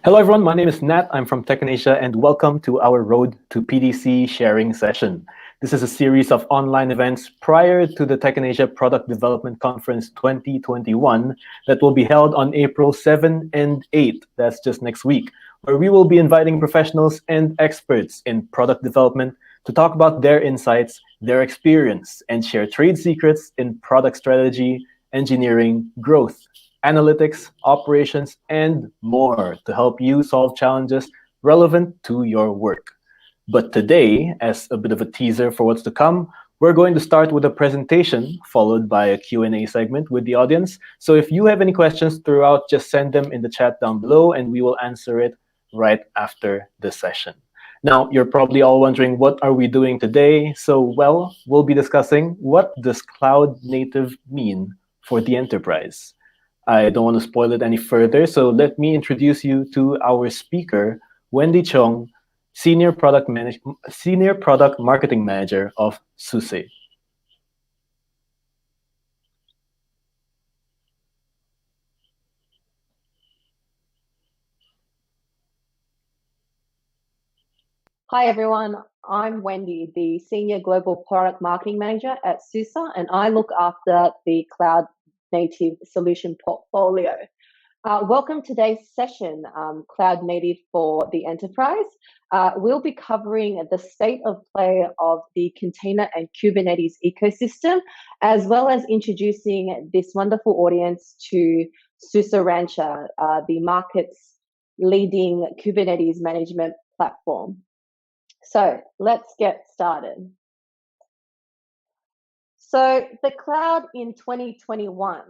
Hello everyone, my name is Nat. I'm from TechNasia and welcome to our Road to PDC sharing session. This is a series of online events prior to the TechNasia Product Development Conference 2021 that will be held on April 7 and 8, that's just next week, where we will be inviting professionals and experts in product development to talk about their insights, their experience, and share trade secrets in product strategy, engineering, growth, analytics, operations, and more to help you solve challenges relevant to your work. But today, as a bit of a teaser for what's to come, we're going to start with a presentation followed by a Q&A segment with the audience. So if you have any questions throughout, just send them in the chat down below and we will answer it right after the session. Now, you're probably all wondering, what are we doing today? So, well, we'll be discussing what does cloud native mean for the enterprise. I don't want to spoil it any further, so let me introduce you to our speaker, Wendie Cheung, Senior Product Marketing Manager of SUSE. Hi everyone, I'm Wendie, the Senior Global Product Marketing Manager at SUSE, and I look after the Cloud Native Solution Portfolio. Welcome to today's session, Cloud Native for the Enterprise. We'll be covering the state of play of the container and Kubernetes ecosystem, as well as introducing this wonderful audience to SUSE Rancher, the market's leading Kubernetes management platform. So let's get started. So the cloud in 2021.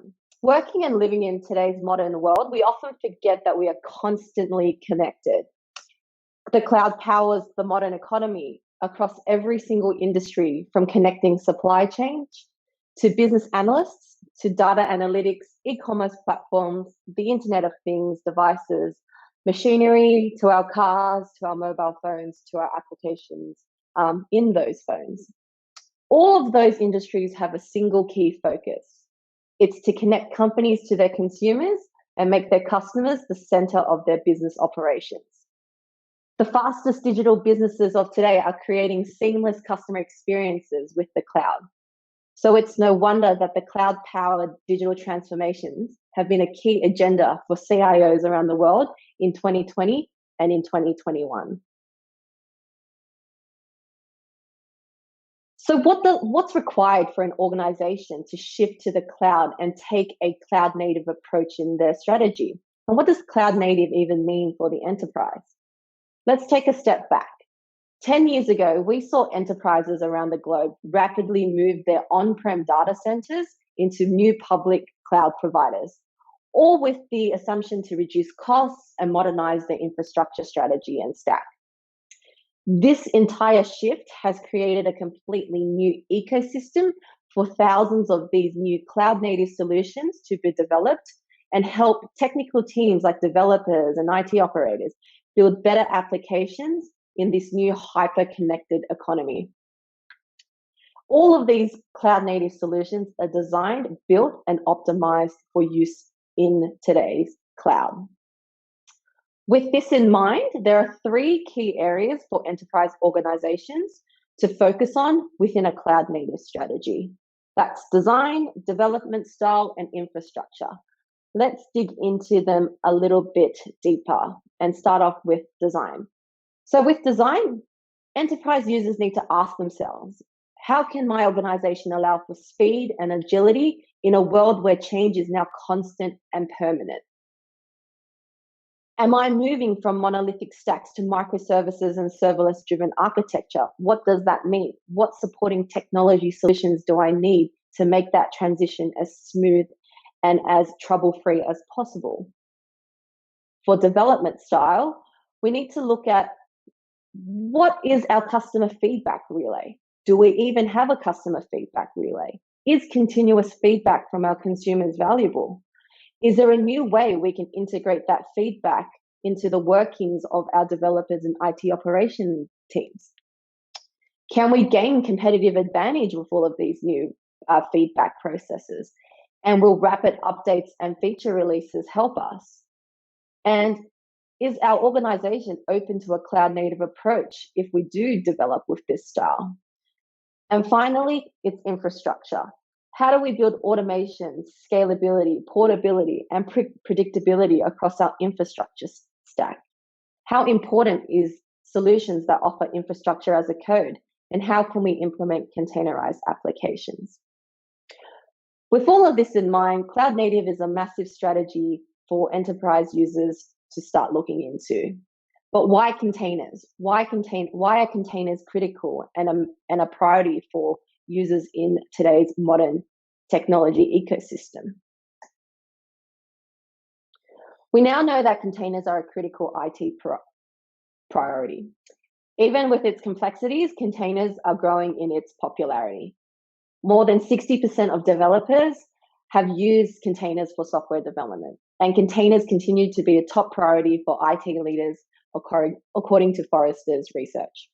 Working and living in today's modern world, we often forget that we are constantly connected. The cloud powers the modern economy across every single industry, from connecting supply chains to business analysts to data analytics, e-commerce platforms, the Internet of Things, devices, machinery, to our cars, to our mobile phones, to our applications in those phones. All of those industries have a single key focus. It's to connect companies to their consumers and make their customers the center of their business operations. The fastest digital businesses of today are creating seamless customer experiences with the cloud. So it's no wonder that the cloud-powered digital transformations have been a key agenda for CIOs around the world in 2020 and in 2021. So what's required for an organization to shift to the cloud and take a cloud-native approach in their strategy? And what does cloud-native even mean for the enterprise? Let's take a step back. 10 years ago, we saw enterprises around the globe rapidly move their on-prem data centers into new public cloud providers, all with the assumption to reduce costs and modernize their infrastructure strategy and stack. This entire shift has created a completely new ecosystem for thousands of these new cloud-native solutions to be developed and help technical teams like developers and IT operators build better applications in this new hyper-connected economy. All of these cloud-native solutions are designed, built, and optimized for use in today's cloud. With this in mind, there are three key areas for enterprise organizations to focus on within a cloud-native strategy. That's design, development style, and infrastructure. Let's dig into them a little bit deeper and start off with design. So with design, enterprise users need to ask themselves, how can my organization allow for speed and agility in a world where change is now constant and permanent? Am I moving from monolithic stacks to microservices and serverless-driven architecture? What does that mean? What supporting technology solutions do I need to make that transition as smooth and as trouble-free as possible? For development style, we need to look at what is our customer feedback relay? Do we even have a customer feedback relay? Is continuous feedback from our consumers valuable? Is there a new way we can integrate that feedback into the workings of our developers and IT operations teams? Can we gain competitive advantage with all of these new feedback processes? And will rapid updates and feature releases help us? And is our organization open to a cloud native approach if we do develop with this style? And finally, it's infrastructure. How do we build automation, scalability, portability, and predictability across our infrastructure stack? How important is solutions that offer infrastructure as a code? And how can we implement containerized applications? With all of this in mind, cloud native is a massive strategy for enterprise users to start looking into. But why containers? Why are containers critical and a priority for users in today's modern technology ecosystem? We now know that containers are a critical IT priority. Even with its complexities, containers are growing in its popularity. More than 60% of developers have used containers for software development, and containers continue to be a top priority for IT leaders, according to Forrester's research.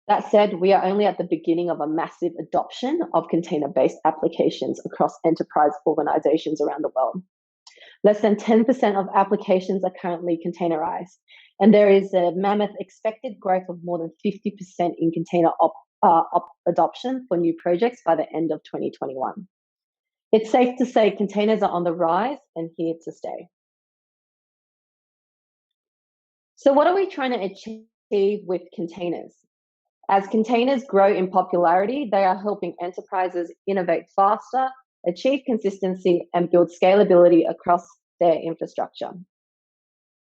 That said, we are only at the beginning of a massive adoption of container-based applications across enterprise organizations around the world. Less than 10% of applications are currently containerized, and there is a mammoth expected growth of more than 50% in container adoption for new projects by the end of 2021. It's safe to say containers are on the rise and here to stay. So what are we trying to achieve with containers? As containers grow in popularity, they are helping enterprises innovate faster, achieve consistency, and build scalability across their infrastructure.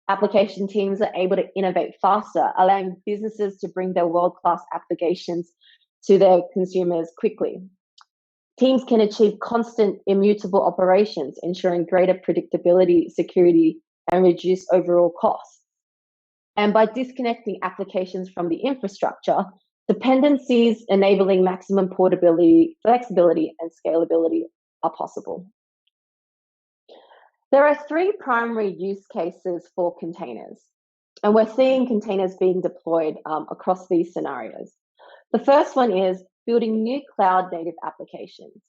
Application teams are able to innovate faster, allowing businesses to bring their world-class applications to their consumers quickly. Teams can achieve constant, immutable operations, ensuring greater predictability, security, and reduced overall costs. And by disconnecting applications from the infrastructure, dependencies enabling maximum portability, flexibility, and scalability are possible. There are three primary use cases for containers, and we're seeing containers being deployed across these scenarios. The first one is building new cloud-native applications,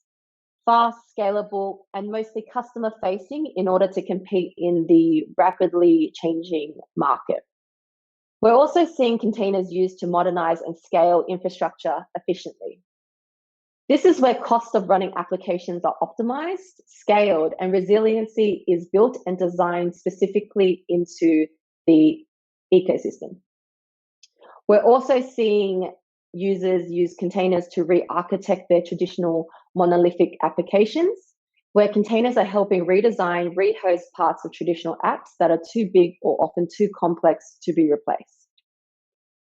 fast, scalable, and mostly customer-facing in order to compete in the rapidly changing market. We're also seeing containers used to modernize and scale infrastructure efficiently. This is where cost of running applications are optimized, scaled, and resiliency is built and designed specifically into the ecosystem. We're also seeing users use containers to re-architect their traditional monolithic applications, where containers are helping redesign, rehost parts of traditional apps that are too big or often too complex to be replaced.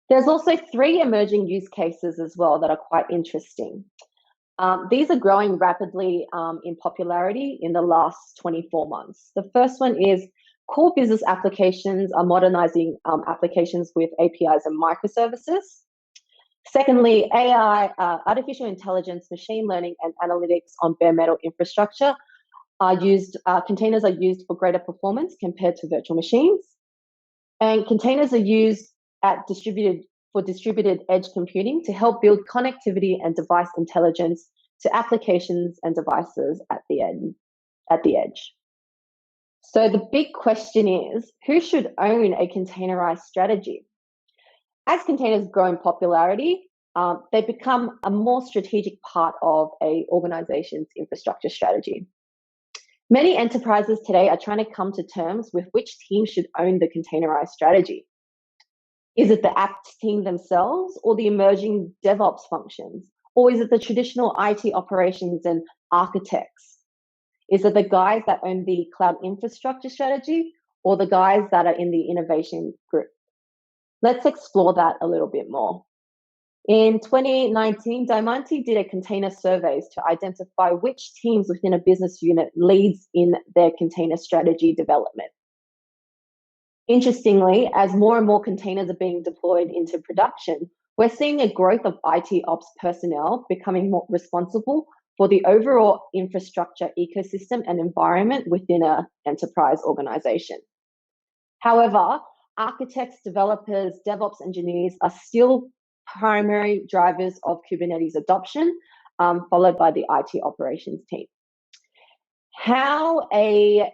There's also three emerging use cases as well that are quite interesting. These are growing rapidly in popularity in the last 24 months. The first one is core business applications are modernizing applications with APIs and microservices. Secondly, AI, artificial intelligence, machine learning, and analytics on bare metal infrastructure are used, containers are used for greater performance compared to virtual machines. And containers are used for distributed edge computing to help build connectivity and device intelligence to applications and devices at the edge. So the big question is, who should own a containerized strategy? As containers grow in popularity, they become a more strategic part of an organization's infrastructure strategy. Many enterprises today are trying to come to terms with which team should own the containerized strategy. Is it the apps team themselves or the emerging DevOps functions? Or is it the traditional IT operations and architects? Is it the guys that own the cloud infrastructure strategy or the guys that are in the innovation group? Let's explore that a little bit more. In 2019, Diamanti did a container surveys to identify which teams within a business unit leads in their container strategy development. Interestingly, as more and more containers are being deployed into production, we're seeing a growth of IT ops personnel becoming more responsible for the overall infrastructure ecosystem and environment within an enterprise organization. However, architects, developers, DevOps engineers are still primary drivers of Kubernetes adoption, followed by the IT operations team. How an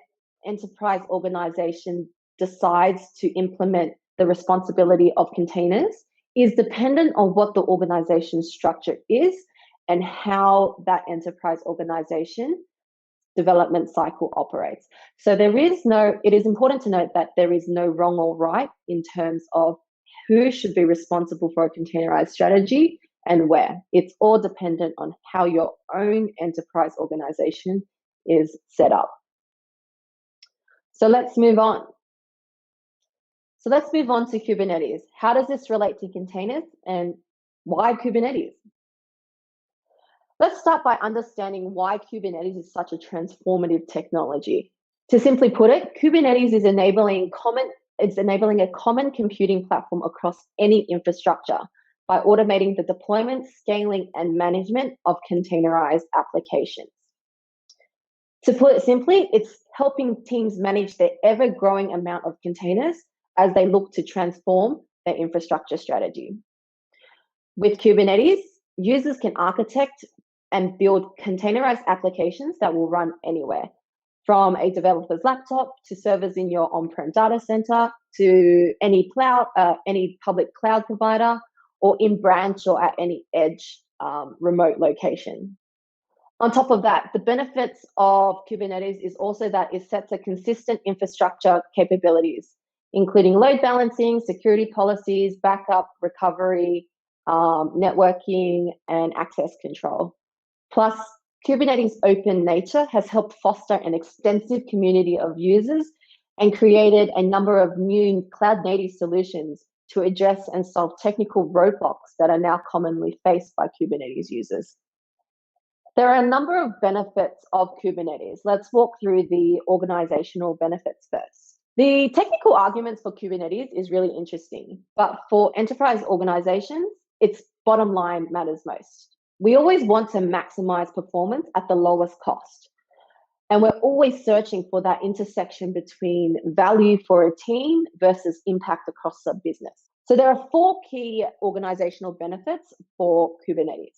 enterprise organization decides to implement the responsibility of containers is dependent on what the organization's structure is and how that enterprise organization development cycle operates. So it is important to note that there is no wrong or right in terms of who should be responsible for a containerized strategy and where. It's all dependent on how your own enterprise organization is set up. So let's move on. So let's move on to Kubernetes. How does this relate to containers and why Kubernetes? Let's start by understanding why Kubernetes is such a transformative technology. To simply put it, Kubernetes is enabling a common computing platform across any infrastructure by automating the deployment, scaling, and management of containerized applications. To put it simply, it's helping teams manage their ever-growing amount of containers as they look to transform their infrastructure strategy. With Kubernetes, users can architect and build containerized applications that will run anywhere, from a developer's laptop to servers in your on-prem data center to any public cloud provider, or in branch or at any edge remote location. On top of that, the benefits of Kubernetes is also that it sets a consistent infrastructure capabilities, including load balancing, security policies, backup, recovery, networking, and access control. Plus, Kubernetes' open nature has helped foster an extensive community of users and created a number of new cloud-native solutions to address and solve technical roadblocks that are now commonly faced by Kubernetes users. There are a number of benefits of Kubernetes. Let's walk through the organizational benefits first. The technical arguments for Kubernetes is really interesting, but for enterprise organizations, its bottom line matters most. We always want to maximize performance at the lowest cost. And we're always searching for that intersection between value for a team versus impact across the business. So there are 4 key organizational benefits for Kubernetes.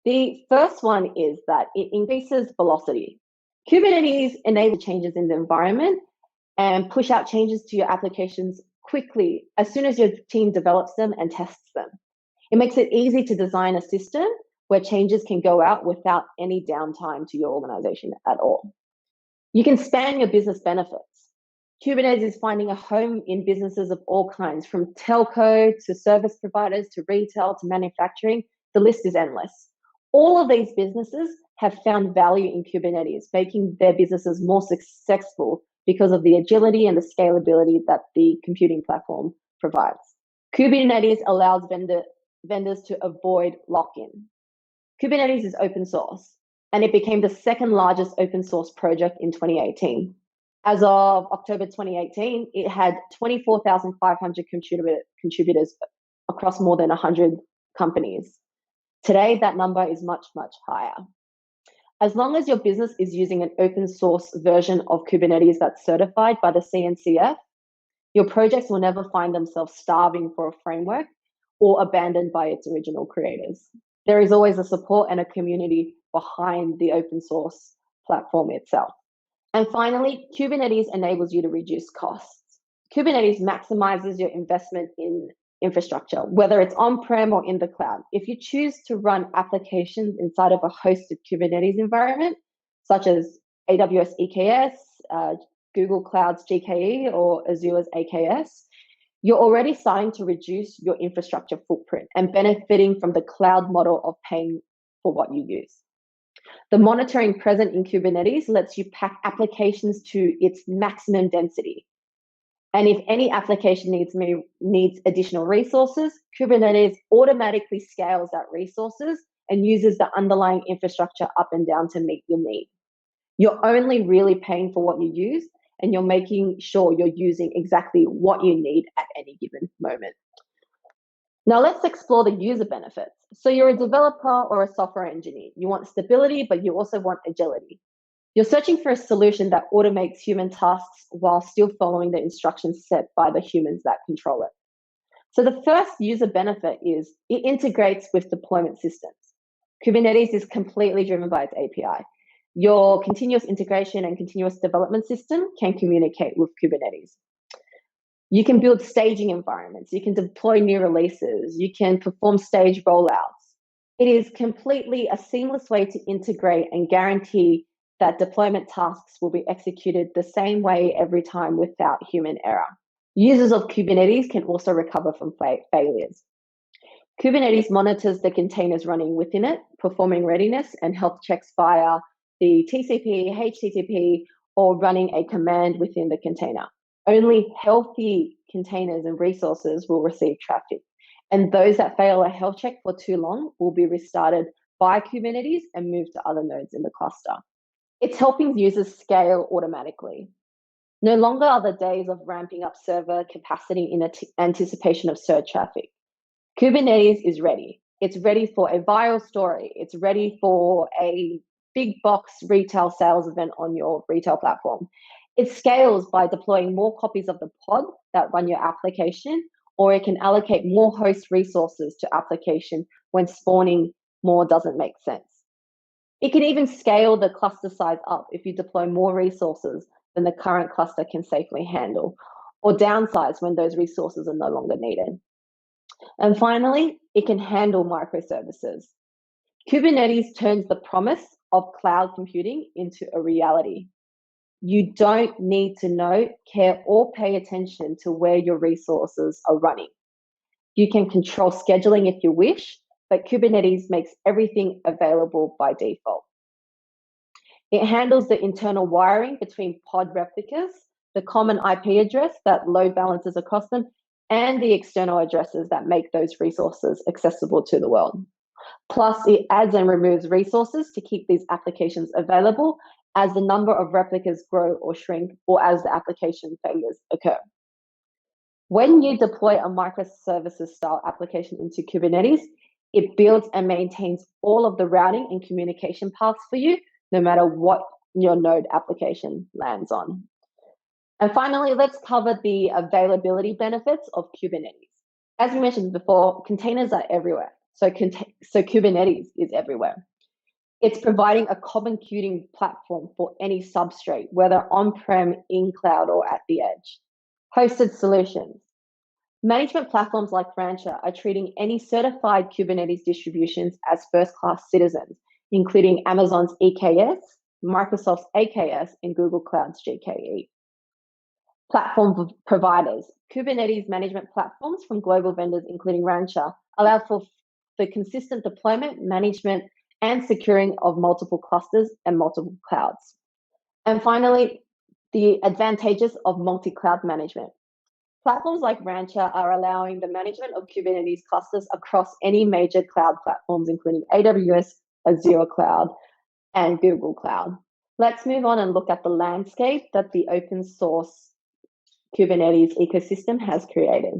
The first one is that it increases velocity. Kubernetes enables changes in the environment and push out changes to your applications quickly as soon as your team develops them and tests them. It makes it easy to design a system where changes can go out without any downtime to your organization at all. You can span your business benefits. Kubernetes is finding a home in businesses of all kinds, from telco to service providers to retail to manufacturing. The list is endless. All of these businesses have found value in Kubernetes, making their businesses more successful because of the agility and the scalability that the computing platform provides. Kubernetes allows vendors to avoid lock-in. Kubernetes is open source, and it became the second largest open source project in 2018. As of October 2018, it had 24,500 contributors across more than 100 companies. Today, that number is much, much higher. As long as your business is using an open source version of Kubernetes that's certified by the CNCF, your projects will never find themselves starving for a framework or abandoned by its original creators. There is always a support and a community behind the open source platform itself. And finally, Kubernetes enables you to reduce costs. Kubernetes maximizes your investment in infrastructure, whether it's on-prem or in the cloud. If you choose to run applications inside of a hosted Kubernetes environment, such as AWS EKS, Google Cloud's GKE, or Azure's AKS, you're already starting to reduce your infrastructure footprint and benefiting from the cloud model of paying for what you use. The monitoring present in Kubernetes lets you pack applications to its maximum density. And if any application needs additional resources, Kubernetes automatically scales that resources and uses the underlying infrastructure up and down to meet your need. You're only really paying for what you use, and you're making sure you're using exactly what you need at any given moment. Now let's explore the user benefits. So you're a developer or a software engineer. You want stability, but you also want agility. You're searching for a solution that automates human tasks while still following the instructions set by the humans that control it. So the first user benefit is it integrates with deployment systems. Kubernetes is completely driven by its API. Your continuous integration and continuous development system can communicate with Kubernetes. You can build staging environments. You can deploy new releases. You can perform stage rollouts. It is completely a seamless way to integrate and guarantee that deployment tasks will be executed the same way every time without human error. Users of Kubernetes can also recover from failures. Kubernetes monitors the containers running within it, performing readiness and health checks via the TCP, HTTP, or running a command within the container. Only healthy containers and resources will receive traffic, and those that fail a health check for too long will be restarted by Kubernetes and moved to other nodes in the cluster. It's helping users scale automatically. No longer are the days of ramping up server capacity in anticipation of surge traffic. Kubernetes is ready. It's ready for a viral story. It's ready for a big box retail sales event on your retail platform. It scales by deploying more copies of the pod that run your application, or it can allocate more host resources to application when spawning more doesn't make sense. It can even scale the cluster size up if you deploy more resources than the current cluster can safely handle, or downsize when those resources are no longer needed. And finally, it can handle microservices. Kubernetes turns the promise of cloud computing into a reality. You don't need to know, care, or pay attention to where your resources are running. You can control scheduling if you wish, but Kubernetes makes everything available by default. It handles the internal wiring between pod replicas, the common IP address that load balances across them, and the external addresses that make those resources accessible to the world. Plus, it adds and removes resources to keep these applications available as the number of replicas grow or shrink, or as the application failures occur. When you deploy a microservices style application into Kubernetes, it builds and maintains all of the routing and communication paths for you, no matter what your node application lands on. And finally, let's cover the availability benefits of Kubernetes. As we mentioned before, containers are everywhere. So Kubernetes is everywhere. It's providing a common computing platform for any substrate, whether on-prem, in cloud, or at the edge. Hosted solutions. Management platforms like Rancher are treating any certified Kubernetes distributions as first-class citizens, including Amazon's EKS, Microsoft's AKS, and Google Cloud's GKE. Platform providers. Kubernetes management platforms from global vendors, including Rancher, allow for the consistent deployment, management, and securing of multiple clusters and multiple clouds. And finally, the advantages of multi-cloud management. Platforms like Rancher are allowing the management of Kubernetes clusters across any major cloud platforms, including AWS, Azure Cloud, and Google Cloud. Let's move on and look at the landscape that the open source Kubernetes ecosystem has created.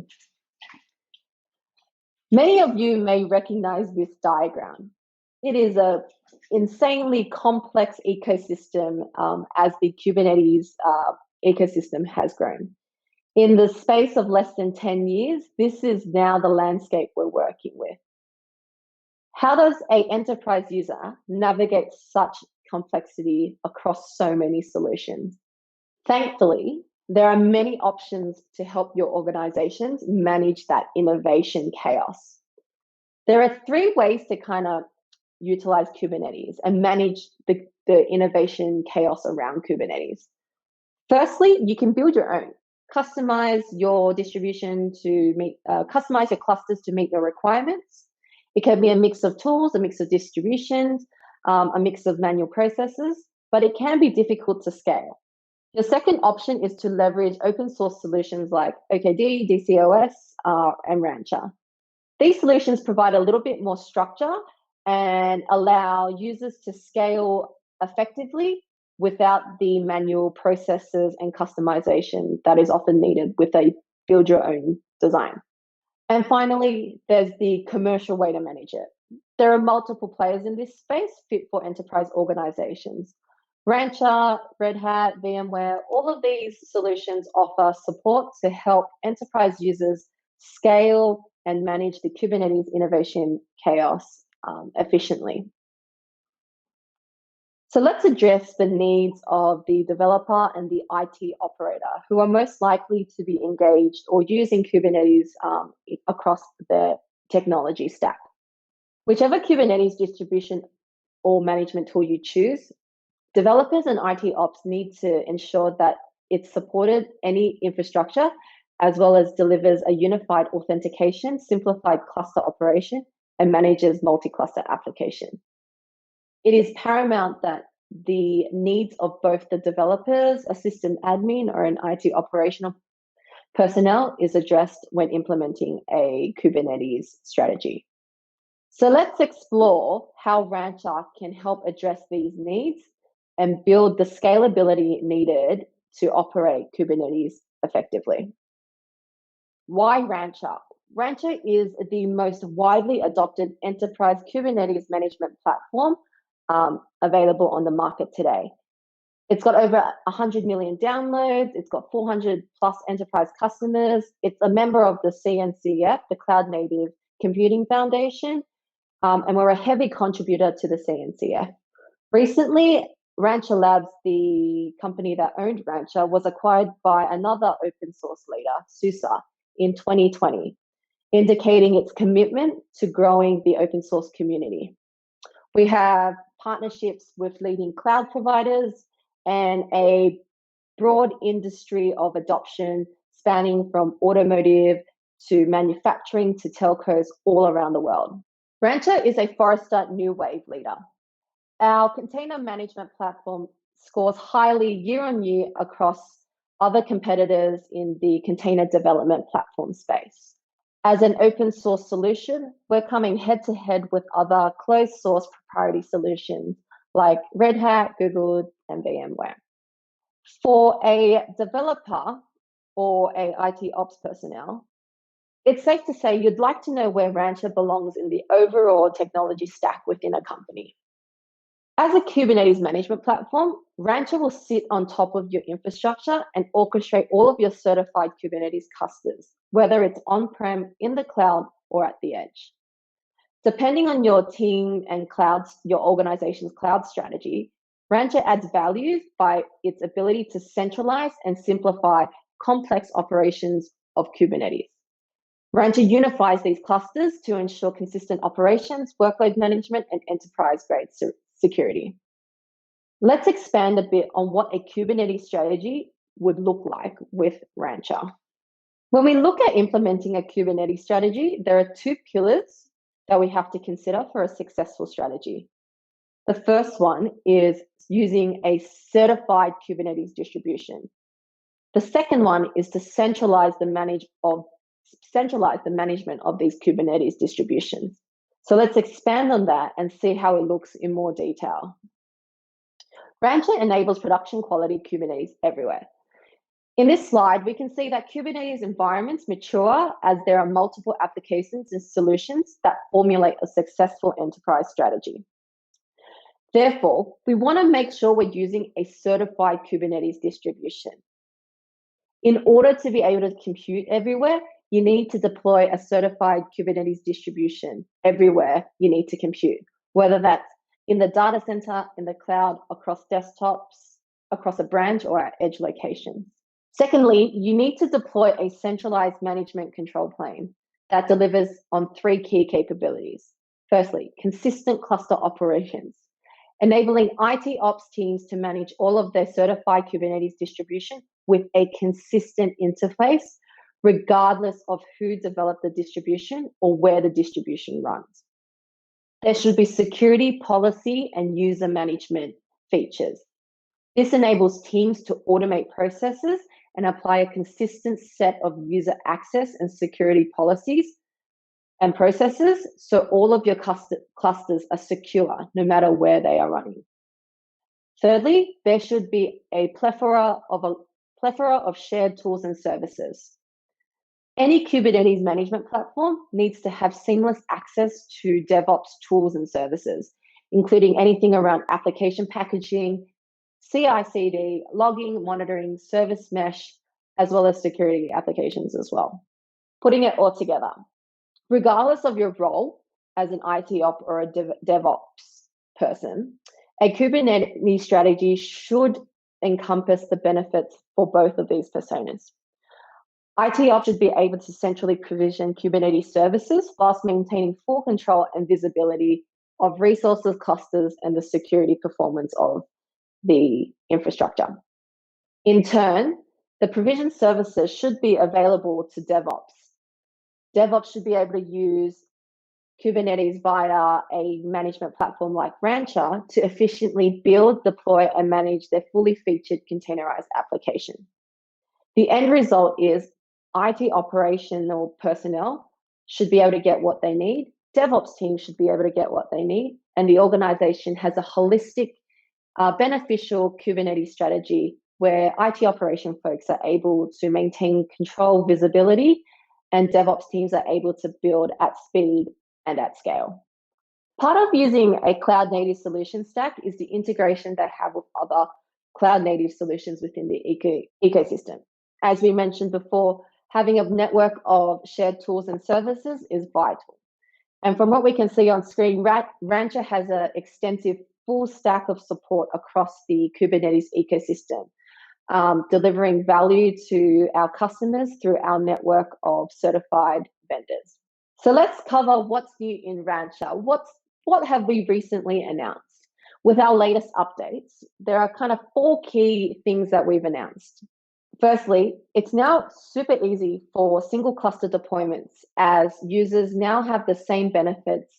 Many of you may recognize this diagram. It is an insanely complex ecosystem as the Kubernetes ecosystem has grown. In the space of less than 10 years, this is now the landscape we're working with. How does an enterprise user navigate such complexity across so many solutions? Thankfully, there are many options to help your organizations manage that innovation chaos. There are 3 ways to kind of utilize Kubernetes and manage the innovation chaos around Kubernetes. Firstly, you can build your own. Customize your distribution to meet, customize your clusters to meet your requirements. It can be a mix of tools, a mix of distributions, a mix of manual processes, but it can be difficult to scale. The second option is to leverage open source solutions like OKD, DCOS, and Rancher. These solutions provide a little bit more structure and allow users to scale effectively without the manual processes and customization that is often needed with a build your own design. And finally, there's the commercial way to manage it. There are multiple players in this space fit for enterprise organizations. Rancher, Red Hat, VMware, all of these solutions offer support to help enterprise users scale and manage the Kubernetes innovation chaos efficiently. So let's address the needs of the developer and the IT operator who are most likely to be engaged or using Kubernetes across the technology stack. Whichever Kubernetes distribution or management tool you choose, developers and IT ops need to ensure that it's supported any infrastructure as well as delivers a unified authentication, simplified cluster operation, and manages multi-cluster application. It is paramount that the needs of both the developers, a system admin, or an IT operational personnel is addressed when implementing a Kubernetes strategy. So let's explore how Rancher can help address these needs and build the scalability needed to operate Kubernetes effectively. Why Rancher? Rancher is the most widely adopted enterprise Kubernetes management platform available on the market today. It's got over 100 million downloads. It's got 400 plus enterprise customers. It's a member of the CNCF, the Cloud Native Computing Foundation, and we're a heavy contributor to the CNCF. Recently, Rancher Labs, the company that owned Rancher, was acquired by another open source leader, SUSE, in 2020, indicating its commitment to growing the open source community. We have partnerships with leading cloud providers and a broad industry of adoption spanning from automotive to manufacturing to telcos all around the world. Rancher is a Forrester New Wave leader. Our container management platform scores highly year on year across other competitors in the container development platform space. As an open source solution, we're coming head to head with other closed source proprietary solutions like Red Hat, Google, and VMware. For a developer or a IT ops personnel, it's safe to say you'd like to know where Rancher belongs in the overall technology stack within a company. As a Kubernetes management platform, Rancher will sit on top of your infrastructure and orchestrate all of your certified Kubernetes clusters, whether it's on-prem, in the cloud, or at the edge. Depending on your team and your organization's cloud strategy, Rancher adds value by its ability to centralize and simplify complex operations of Kubernetes. Rancher unifies these clusters to ensure consistent operations, workload management, and enterprise-grade security. Let's expand a bit on what a Kubernetes strategy would look like with Rancher. When we look at implementing a Kubernetes strategy, there are two pillars that we have to consider for a successful strategy. The first one is using a certified Kubernetes distribution. The second one is to centralize the management of these Kubernetes distributions. So let's expand on that and see how it looks in more detail. Rancher enables production quality Kubernetes everywhere. In this slide, we can see that Kubernetes environments mature as there are multiple applications and solutions that formulate a successful enterprise strategy. Therefore, we want to make sure we're using a certified Kubernetes distribution. In order to be able to compute everywhere, you need to deploy a certified Kubernetes distribution everywhere you need to compute, whether that's in the data center, in the cloud, across desktops, across a branch, or at edge locations. Secondly, you need to deploy a centralized management control plane that delivers on three key capabilities. Firstly, consistent cluster operations, enabling IT ops teams to manage all of their certified Kubernetes distribution with a consistent interface, regardless of who developed the distribution or where the distribution runs. There should be security, policy, and user management features. This enables teams to automate processes and apply a consistent set of user access and security policies and processes so all of your clusters are secure no matter where they are running. Thirdly, there should be a plethora of shared tools and services. Any Kubernetes management platform needs to have seamless access to DevOps tools and services, including anything around application packaging, CI/CD, logging, monitoring, service mesh, as well as security applications as well. Putting it all together, regardless of your role as an IT op or a DevOps person, A Kubernetes strategy should encompass the benefits for both of these personas. IT ops should be able to centrally provision Kubernetes services whilst maintaining full control and visibility of resources, clusters, and the security performance of the infrastructure. In turn, the provision services should be available to DevOps. DevOps should be able to use Kubernetes via a management platform like Rancher to efficiently build, deploy, and manage their fully featured containerized application. The end result is IT operational personnel should be able to get what they need, DevOps teams should be able to get what they need, and the organization has a holistic, beneficial Kubernetes strategy where IT operation folks are able to maintain control visibility and DevOps teams are able to build at speed and at scale. Part of using a cloud-native solution stack is the integration they have with other cloud-native solutions within the ecosystem. As we mentioned before, having a network of shared tools and services is vital. And from what we can see on screen, Rancher has an extensive full stack of support across the Kubernetes ecosystem, delivering value to our customers through our network of certified vendors. So let's cover what's new in Rancher. What have we recently announced? With our latest updates, there are kind of 4 key things that we've announced. Firstly, it's now super easy for single cluster deployments as users now have the same benefits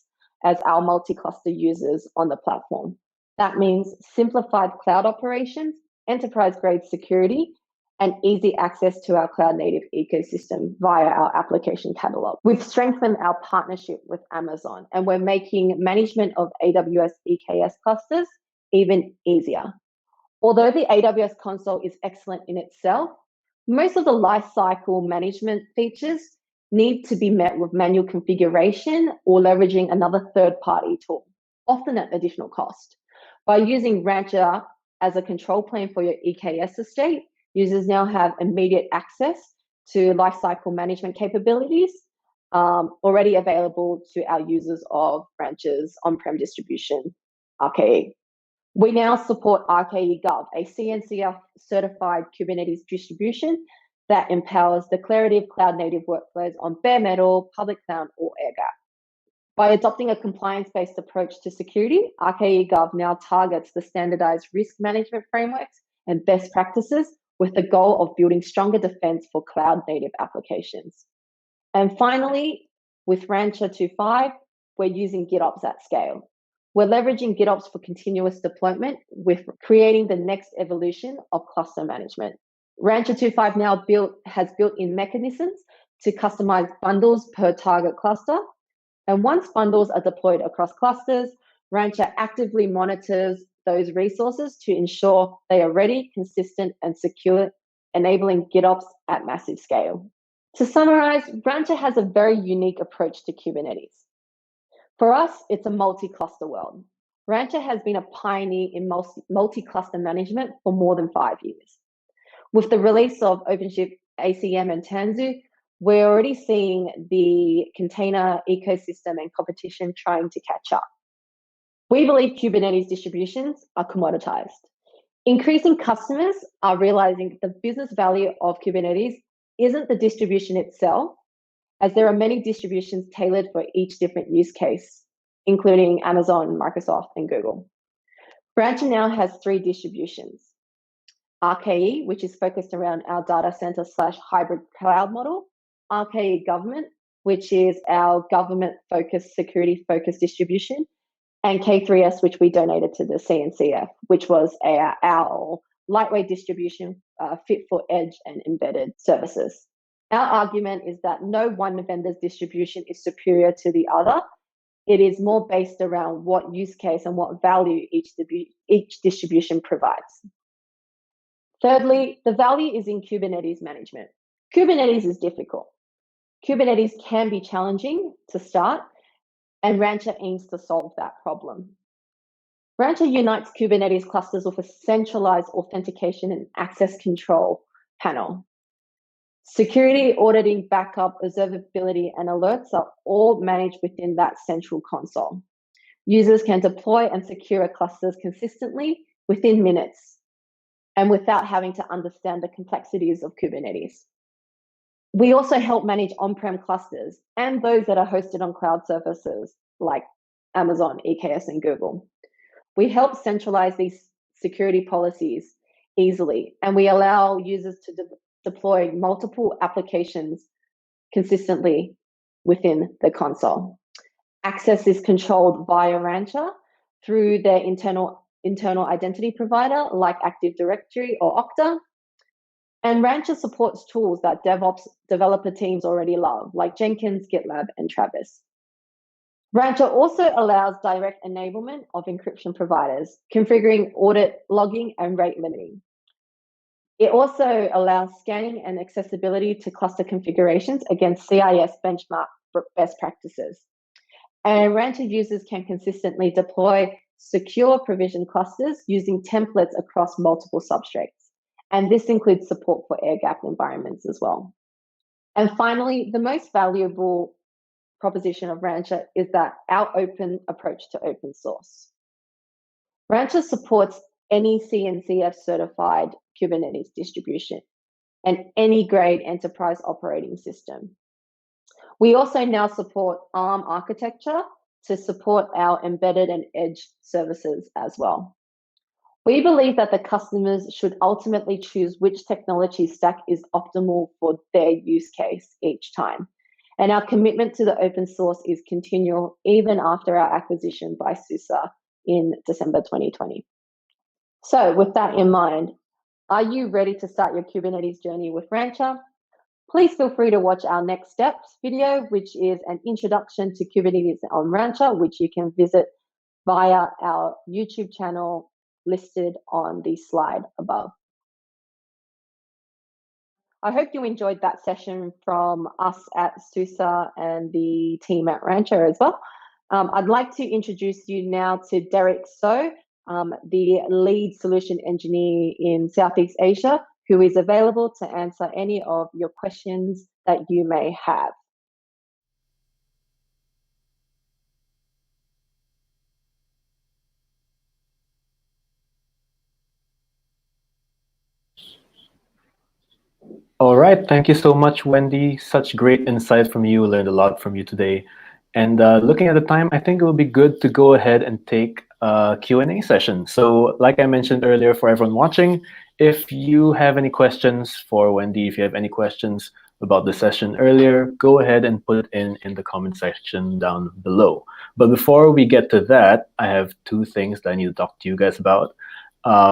as our multi-cluster users on the platform. That means simplified cloud operations, enterprise-grade security, and easy access to our cloud-native ecosystem via our application catalog. We've strengthened our partnership with Amazon, and we're making management of AWS EKS clusters even easier. Although the AWS console is excellent in itself, most of the lifecycle management features need to be met with manual configuration or leveraging another third-party tool, often at additional cost. By using Rancher as a control plane for your EKS estate, users now have immediate access to lifecycle management capabilities already available to our users of Rancher's on-prem distribution, RKE. We now support RKE Gov, a CNCF certified Kubernetes distribution that empowers declarative cloud-native workflows on bare metal, public cloud, or air-gapped. By adopting a compliance-based approach to security, RKE Gov now targets the standardized risk management frameworks and best practices with the goal of building stronger defense for cloud-native applications. And finally, with Rancher 2.5, we're using GitOps at scale. We're leveraging GitOps for continuous deployment with creating the next evolution of cluster management. Rancher 2.5 now has built-in mechanisms to customize bundles per target cluster. And once bundles are deployed across clusters, Rancher actively monitors those resources to ensure they are ready, consistent, and secure, enabling GitOps at massive scale. To summarize, Rancher has a very unique approach to Kubernetes. For us, it's a multi-cluster world. Rancher has been a pioneer in multi-cluster management for more than 5 years. With the release of OpenShift ACM and Tanzu, we're already seeing the container ecosystem and competition trying to catch up. We believe Kubernetes distributions are commoditized. Increasing customers are realizing the business value of Kubernetes isn't the distribution itself, as there are many distributions tailored for each different use case, including Amazon, Microsoft, and Google. Rancher now has 3 distributions. RKE, which is focused around our data center / hybrid cloud model. RKE Government, which is our government-focused, security-focused distribution. And K3S, which we donated to the CNCF, which was our lightweight distribution fit for edge and embedded services. Our argument is that no one vendor's distribution is superior to the other. It is more based around what use case and what value each distribution provides. Thirdly, the value is in Kubernetes management. Kubernetes is difficult. Kubernetes can be challenging to start, and Rancher aims to solve that problem. Rancher unites Kubernetes clusters with a centralized authentication and access control panel. Security, auditing, backup, observability, and alerts are all managed within that central console. Users can deploy and secure clusters consistently within minutes and without having to understand the complexities of Kubernetes. We also help manage on-prem clusters and those that are hosted on cloud services like Amazon, EKS, and Google. We help centralize these security policies easily, and we allow users to deploy multiple applications consistently within the console. Access is controlled via Rancher through their internal identity provider like Active Directory or Okta. And Rancher supports tools that DevOps developer teams already love, like Jenkins, GitLab, and Travis. Rancher also allows direct enablement of encryption providers, configuring audit logging and rate limiting. It also allows scanning and accessibility to cluster configurations against CIS benchmark best practices. And Rancher users can consistently deploy secure provision clusters using templates across multiple substrates. And this includes support for air-gapped environments as well. And finally, the most valuable proposition of Rancher is that our open approach to open source. Rancher supports any CNCF certified Kubernetes distribution and any grade enterprise operating system. We also now support ARM architecture to support our embedded and edge services as well. We believe that the customers should ultimately choose which technology stack is optimal for their use case each time. And our commitment to the open source is continual even after our acquisition by SUSE in December 2020. So with that in mind, are you ready to start your Kubernetes journey with Rancher? Please feel free to watch our next steps video, which is an introduction to Kubernetes on Rancher, which you can visit via our YouTube channel listed on the slide above. I hope you enjoyed that session from us at SUSE and the team at Rancher as well. I'd like to introduce you now to Derek So, the lead solution engineer in Southeast Asia, who is available to answer any of your questions that you may have. All right, thank you so much, Wendie. Such great insights from you. Learned a lot from you today. And looking at the time, I think it would be good to go ahead and take a Q&A session. So like I mentioned earlier, for everyone watching, if you have any questions for Wendie, if you have any questions about the session earlier, go ahead and put it in the comment section down below. But before we get to that, I have two things that I need to talk to you guys about.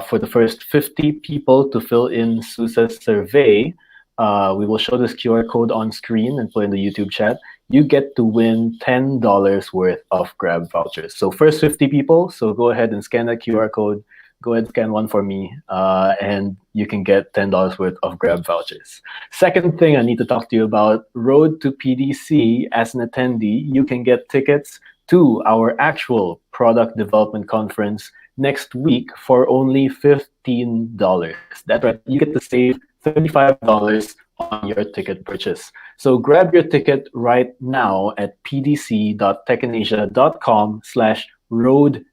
For the first 50 people to fill in SUSE's survey, we will show this QR code on screen and put in the YouTube chat. You get to win $10 worth of Grab vouchers. So first 50 people, so go ahead and scan that QR code. Go ahead and scan one for me, and you can get $10 worth of Grab vouchers. Second thing I need to talk to you about, Road to PDC. As an attendee, you can get tickets to our actual product development conference next week for only $15. That's right, you get to save $35 on your ticket purchase. So grab your ticket right now at pdc.technasia.com/road2.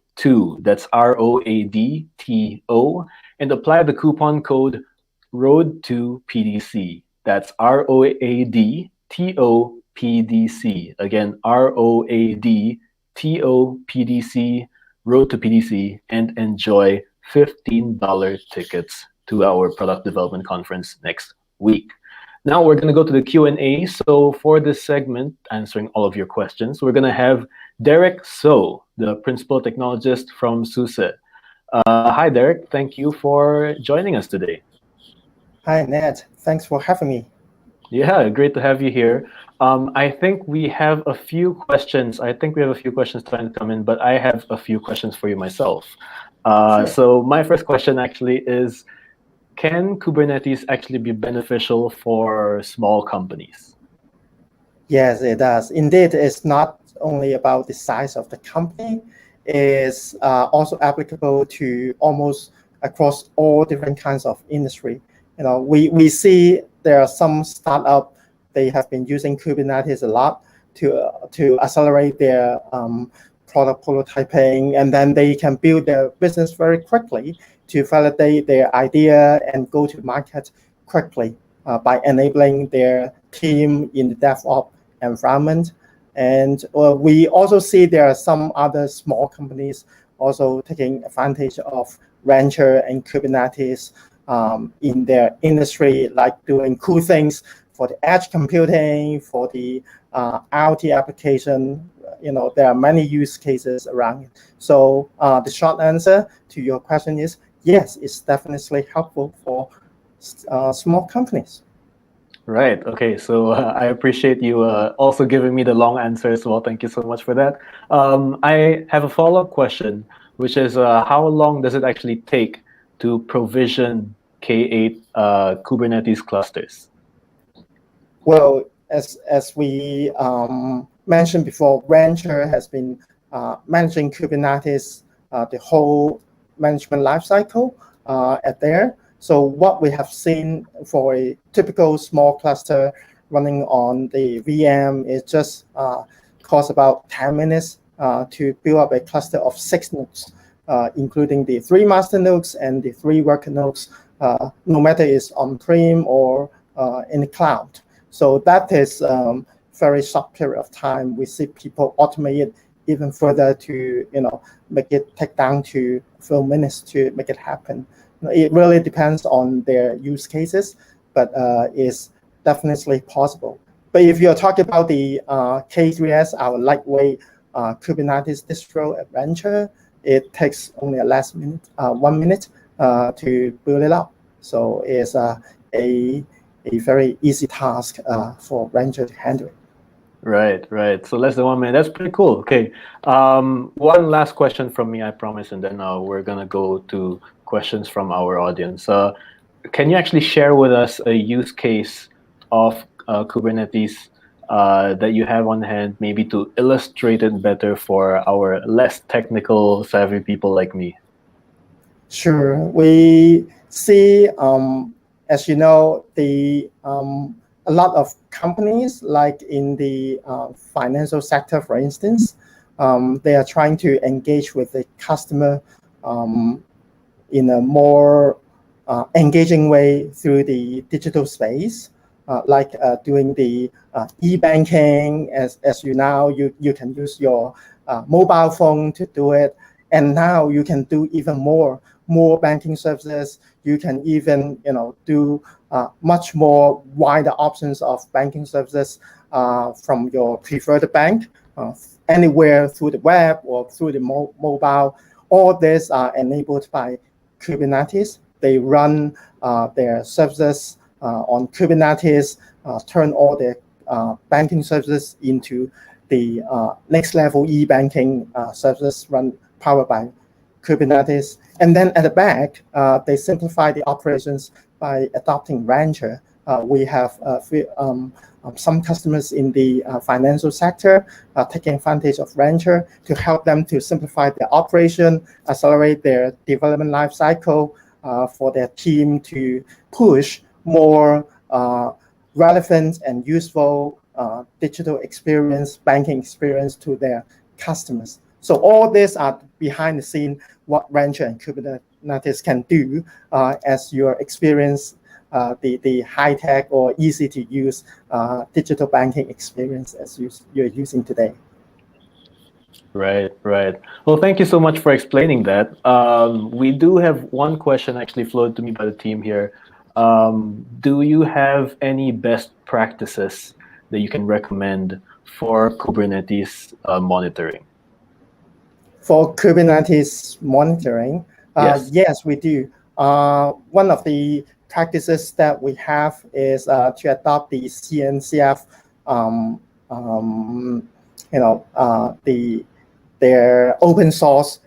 That's ROADTO, and apply the coupon code ROAD2PDC. That's ROADTOPDC. Again, ROADTOPDC, Road to PDC, and enjoy $15 tickets to our product development conference next week. Now we're going to go to the Q&A. So for this segment, answering all of your questions, we're going to have Derek So, the principal technologist from SUSE. Hi, Derek. Thank you for joining us today. Hi, Ned. Thanks for having me. Yeah, great to have you here. I think we have a few questions. I think we have a few questions trying to come in, but I have a few questions for you myself. Sure. So my first question actually is, can Kubernetes actually be beneficial for small companies? Yes, it does. Indeed, it's not only about the size of the company. It's also applicable to almost across all different kinds of industry. You know, we see there are some startup, they have been using Kubernetes a lot to accelerate their product prototyping, and then they can build their business very quickly to validate their idea and go to market quickly by enabling their team in the DevOps environment. And we also see there are some other small companies also taking advantage of Rancher and Kubernetes in their industry, like doing cool things for the edge computing, for the IoT application. There are many use cases around it. So the short answer to your question is yes, it's definitely helpful for small companies. Right. Okay. So I appreciate you also giving me the long answer as well. Thank you so much for that. I have a follow-up question, which is how long does it actually take to provision K8 Kubernetes clusters? Well, as we mentioned before, Rancher has been managing Kubernetes the whole management lifecycle at there. So what we have seen for a typical small cluster running on the VM is just cost about 10 minutes to build up a cluster of 6 nodes, including the 3 master nodes and the 3 worker nodes, no matter it's on-prem or in the cloud. So that is very short period of time. We see people automate it even further to make it take down to a few minutes to make it happen. It really depends on their use cases, but it's definitely possible. But if you're talking about the K3S, our lightweight Kubernetes distro adventure, it takes only 1 minute to build it up. So it's a very easy task for Rancher to handle it. Right. So less than 1 minute. That's pretty cool. Okay. One last question from me, I promise, and then we're gonna go to questions from our audience. Can you actually share with us a use case of Kubernetes that you have on hand, maybe to illustrate it better for our less technical savvy people like me? Sure. We see, as you know, a lot of companies, like in the financial sector, for instance, they are trying to engage with the customer in a more engaging way through the digital space, like doing the e-banking. As you now, you can use your mobile phone to do it, and now you can do even more banking services. You can even do much more wider options of banking services from your preferred bank anywhere through the web or through the mobile. All this are enabled by Kubernetes. They run their services on Kubernetes, turn all their banking services into the next level e-banking services powered by Kubernetes. And then at the back, they simplify the operations by adopting Rancher. We have some customers in the financial sector taking advantage of Rancher to help them to simplify their operation, accelerate their development life cycle for their team to push more relevant and useful digital experience, banking experience to their customers. So all these are behind the scene what Rancher and Kubernetes can do as you experience the high-tech or easy-to-use digital banking experience as you're using today. Right. Well, thank you so much for explaining that. We do have one question actually floated to me by the team here. Do you have any best practices that you can recommend for Kubernetes monitoring? For Kubernetes monitoring, yes, we do. One of the practices that we have is to adopt the CNCF, their open source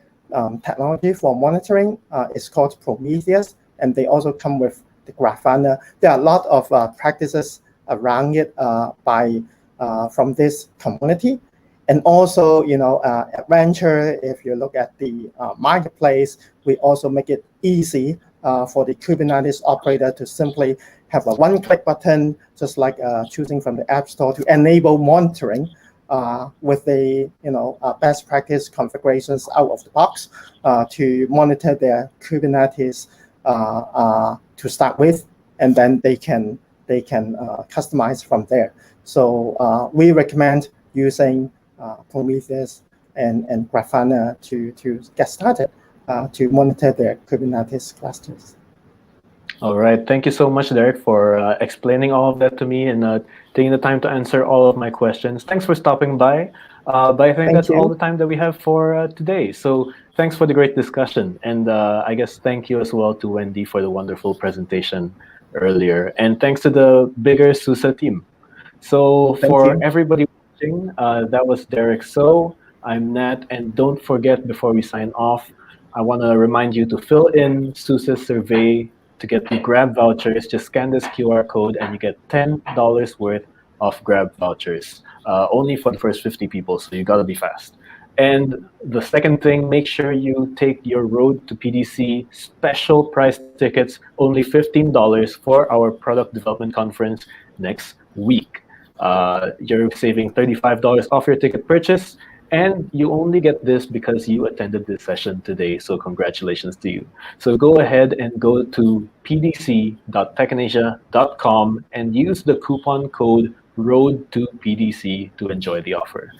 technology for monitoring. It's called Prometheus, and they also come with the Grafana. There are a lot of practices around it from this community. And also, at Rancher, if you look at the marketplace, we also make it easy for the Kubernetes operator to simply have a one-click button, just like choosing from the App Store to enable monitoring with the best practice configurations out of the box to monitor their Kubernetes to start with, and then they can customize from there. So we recommend using Prometheus and Grafana to get started to monitor their Kubernetes clusters. All right. Thank you so much, Derek, for explaining all of that to me and taking the time to answer all of my questions. Thanks for stopping by. But I think that's all the time that we have for today. So thanks for the great discussion. And I guess thank you as well to Wendie for the wonderful presentation earlier. And thanks to the bigger SUSE team. So for everybody watching, that was Derek So. I'm Nat. And don't forget, before we sign off, I want to remind you to fill in SUSE's survey to get the Grab vouchers. Just scan this QR code and you get $10 worth of Grab vouchers, only for the first 50 people, so you gotta be fast. And the second thing, make sure you take your Road to PDC special price tickets, only $15 for our product development conference next week. You're saving $35 off your ticket purchase, and you only get this because you attended this session today, so congratulations to you. So go ahead and go to pdc.technasia.com and use the coupon code ROAD2PDC to enjoy the offer.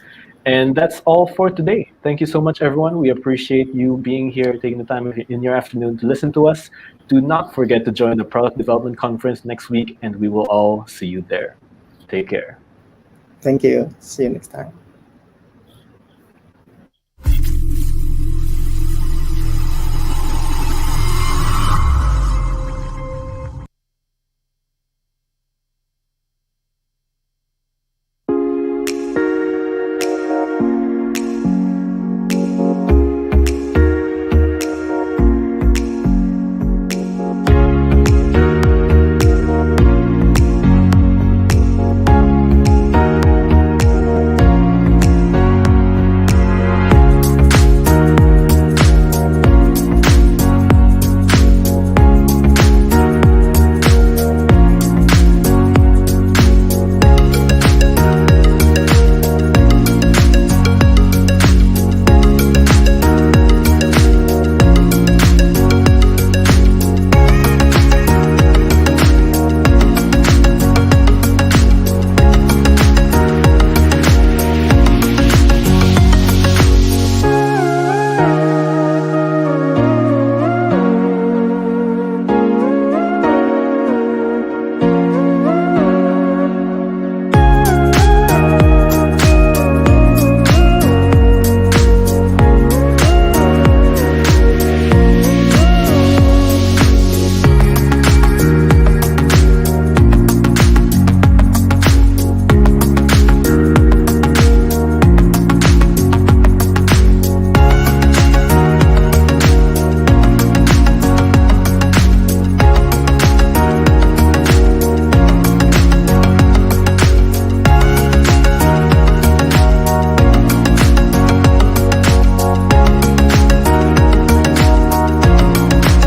And that's all for today. Thank you so much, everyone. We appreciate you being here, taking the time in your afternoon to listen to us. Do not forget to join the Product Development Conference next week, and we will all see you there. Take care. Thank you. See you next time.